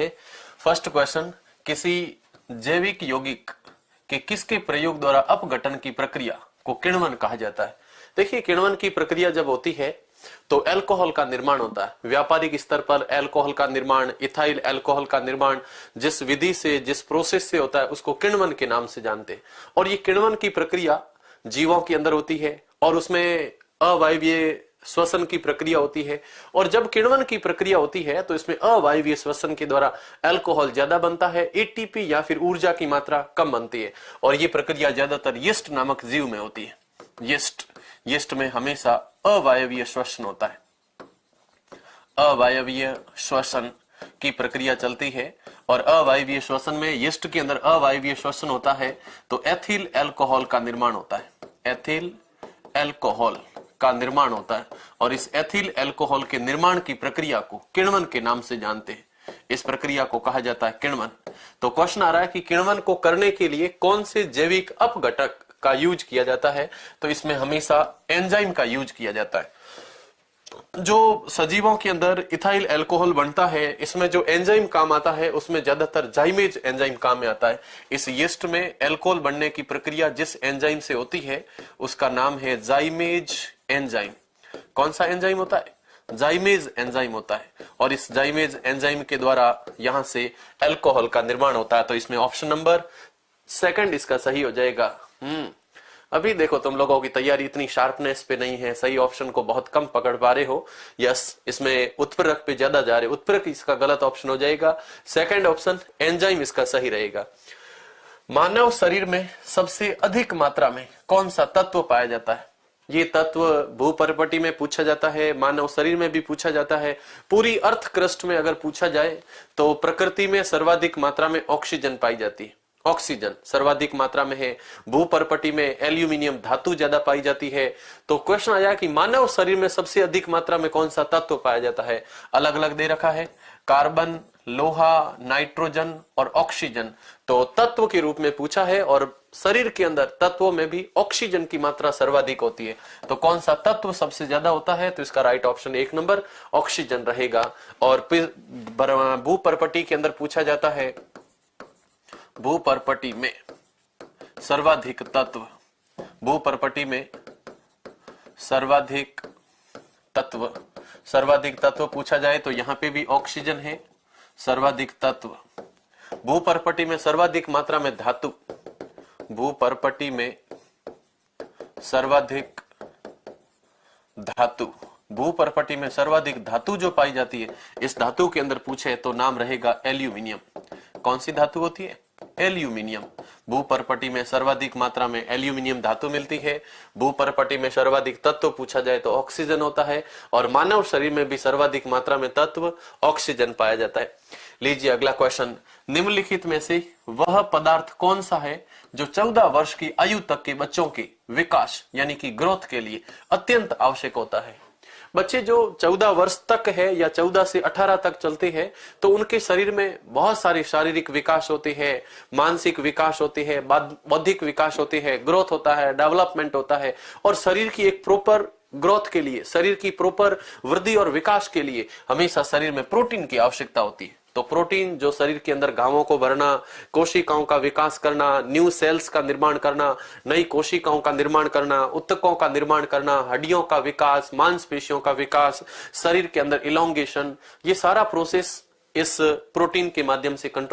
है। First question, किसी जैविक यौगिक के किसके प्रयोग द्वारा अपघटन की प्रक्रिया को किण्वन कहा जाता है? देखिए, किण्वन की प्रक्रिया जब होती है तो अल्कोहल का निर्माण होता है। व्यापारिक स्तर पर अल्कोहल का निर्माण, इथाइल अल्कोहल का निर्माण जिस विधि से, जिस प्रोसेस से होता है उसको किण्वन के नाम से जानते हैं। और ये किण्वन की प्रक्रिया जीवों के अंदर होती है और उसमें अवायवीय श्वसन की प्रक्रिया होती है। और जब किण्वन की प्रक्रिया होती है तो इसमें अवायवीय श्वसन के द्वारा अल्कोहल ज्यादा बनता है, एटीपी या फिर ऊर्जा की मात्रा कम बनती है। और ये प्रक्रिया ज्यादातर यीस्ट नामक जीव में होती है। यीस्ट में हमेशा अवायवीय श्वसन होता है, अवायवीय श्वसन की प्रक्रिया चलती है। और अवायवीय श्वसन में, यीस्ट के अंदर अवायवीय श्वसन होता है तो एथिल अल्कोहल का निर्माण होता है, एथिल अल्कोहल का निर्माण होता है। और इस एथिल अल्कोहल के निर्माण की प्रक्रिया को किण्वन के नाम से जानते हैं। इस प्रक्रिया को कहा जाता है किण्वन। तो क्वेश्चन आ रहा है कि किण्वन को करने के लिए कौन से जैविक अपघटक का यूज किया जाता है? तो इसमें हमेशा एंजाइम का यूज किया जाता है। जो सजीवों के अंदर इथाइल अल्कोहल बनता है, इसमें जो एंजाइम काम आता है उसमें ज्यादातर जाइमेज एंजाइम काम में आता है। इस यीस्ट में अल्कोहल बनने की प्रक्रिया जिस एंजाइम से होती है उसका नाम है जाइमेज एंजाइम। कौन सा एंजाइम होता है? जाइमेज एंजाइम होता है। और इस जाइमेज एंजाइम के द्वारा यहां से अल्कोहल का निर्माण होता है। तो इसमें ऑप्शन नंबर सेकंड इसका सही हो जाएगा। अभी देखो, तुम लोगों की तैयारी इतनी शार्पनेस पे नहीं है, सही ऑप्शन को बहुत कम पकड़ पा रहे हो। यस, इसमें उत्प्रेरक पे ज्यादा जा रहे, उत्प्रेरक इसका गलत ऑप्शन हो जाएगा। सेकंड ऑप्शन एंजाइम इसका सही रहेगा। मानव शरीर में सबसे अधिक मात्रा में कौन सा तत्व पाया जाता है? ये तत्व भूपर्पटी में पूछा जाता है, मानव शरीर में भी पूछा जाता है, पूरी अर्थ क्रस्ट में अगर पूछा जाए तो प्रकृति में सर्वाधिक मात्रा में ऑक्सीजन पाई जाती है। ऑक्सीजन सर्वाधिक मात्रा में है। भूपर्पटी में एल्यूमिनियम धातु ज्यादा पाई जाती है। तो क्वेश्चन आया कि मानव शरीर में सबसे अधिक मात्रा में कौन सा तत्व पाया जाता है? अलग अलग दे रखा है, कार्बन, लोहा, नाइट्रोजन और ऑक्सीजन। तो तत्व के रूप में पूछा है और शरीर के अंदर तत्वों में भी ऑक्सीजन की मात्रा सर्वाधिक होती है। तो कौन सा तत्व सबसे ज्यादा होता है? तो इसका राइट ऑप्शन 1 नंबर ऑक्सीजन रहेगा। और फिर भूपर्पटी के अंदर पूछा जाता है, भूपर्पटी में सर्वाधिक तत्व, भूपर्पटी में सर्वाधिक तत्व पूछा जाए तो यहां पे भी ऑक्सीजन है। सर्वाधिक तत्व, भूपर्पटी में सर्वाधिक मात्रा में धातु, भूपर्पटी में सर्वाधिक धातु, भूपर्पटी में सर्वाधिक धातु जो पाई जाती है, इस धातु के अंदर पूछे तो नाम रहेगा एल्यूमिनियम। कौन सी धातु होती है? एल्यूमिनियम। भूपर्पटी में सर्वाधिक मात्रा में एल्यूमिनियम धातु मिलती है। भूपर्पटी में सर्वाधिक तत्व पूछा जाए तो ऑक्सीजन होता है। और मानव शरीर में भी सर्वाधिक मात्रा में तत्व ऑक्सीजन पाया जाता है। लीजिए अगला क्वेश्चन, निम्नलिखित में से वह पदार्थ कौन सा है जो 14 वर्ष की आयु तक के बच्चों के विकास यानी कि ग्रोथ के लिए अत्यंत आवश्यक होता है? बच्चे जो 14 वर्ष तक है या 14 से 18 तक चलते हैं तो उनके शरीर में बहुत सारे शारीरिक विकास होते हैं, मानसिक विकास होते हैं, बौद्धिक विकास होते हैं, ग्रोथ होता है, डेवलपमेंट होता है। और शरीर की एक प्रॉपर ग्रोथ के लिए, शरीर की प्रॉपर वृद्धि और विकास के लिए हमेशा शरीर में प्रोटीन की आवश्यकता होती है। तो प्रोटीन जो शरीर के अंदर घावों को भरना, कोशिकाओं का विकास करना, न्यू सेल्स का निर्माण करना, नई कोशिकाओं का निर्माण करना, ऊतकों का निर्माण करना, हड्डियों का विकास, मांसपेशियों का विकास, शरीर के अंदर इलोंगेशन, ये सारा प्रोसेस इस प्रोटीन के माध्यम से कंट्रोल